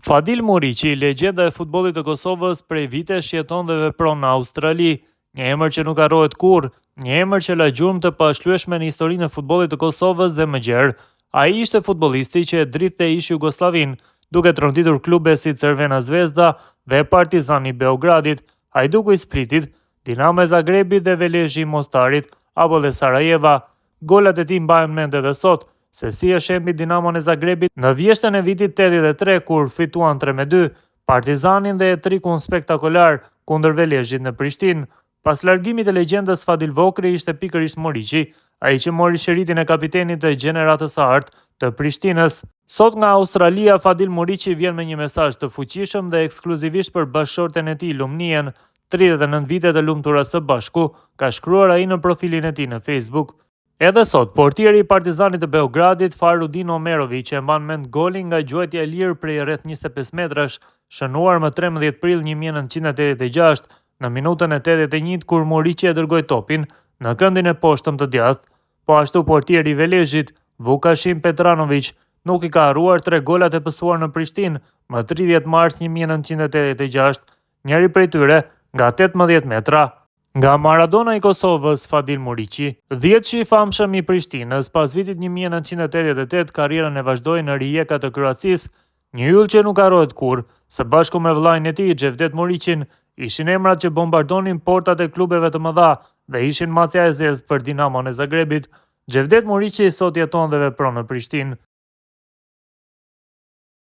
Fadil Muriqi, legjenda e futbollit të Kosovës, prej vitesh jeton dhe vepron në Australi, një emër që nuk harrohet kurrë, një emër që la gjurmë të pashlyeshme në historinë e futbollit të Kosovës dhe më gjerë. Ai ishte futbollisti që e dritte ish Jugosllavin, duke tronditur klube si Crvena Zvezda dhe Partizani i Beogradit, Hajduku i Splitit, Dinamo e Zagrebit dhe Velezhi i Mostarit, apo dhe Sarajeva. Golat e tij mbahen mend edhe sot, se si e shembi Dinamon e Zagrebit në vjeshtën e vitit 83 kur fituan 3-2, Partizanin dhe trikun spektakolar kundër Velezhit në Prishtinë. Pas largimit të legjendës Fadil Vokri ishte pikërisht Muriqi, ai që mori shëritin e kapitenit të gjeneratës së artë të Prishtinës. Sot nga Australia, Fadil Muriqi vjen me një mesazh të fuqishëm dhe ekskluzivisht për bashkëshorten e tij Lumnien, 39 vite të lumtura së bashku, ka shkruar ai në profilin e tij në Facebook. Edhe sot, portieri i Partizanit të Beogradit, Farudin Omerović, e mban mend golin nga gjuajtja e lirë prej rreth 25 metrash, shënuar më 13 prill 1986 në minutën e 81 kur Muriqi e dërgoi topin në këndin e poshtëm të djathtë. Po ashtu portieri i Velezhit, Vukashim Petranović, nuk i ka harruar 3 golat e pësuar në Prishtinë më 30 mars 1986, njëri prej tyre nga 18 metra. Nga Maradona i Kosovës, Fadil Muriqi, 10 i famshëm i Prishtinës, pas vitit 1988 karrierën e vazhdoi në Rijeka të Kroacisë, një yll që nuk harrohet kurrë, së bashku me vllain e tij Xhevdet Muriqin, ishin emrat që bombardonin portat e klubeve të mëdha dhe ishin macja e zezë për Dinamon e Zagrebit. Xhevdet Muriqi sot jeton dhe vepron në Prishtinë.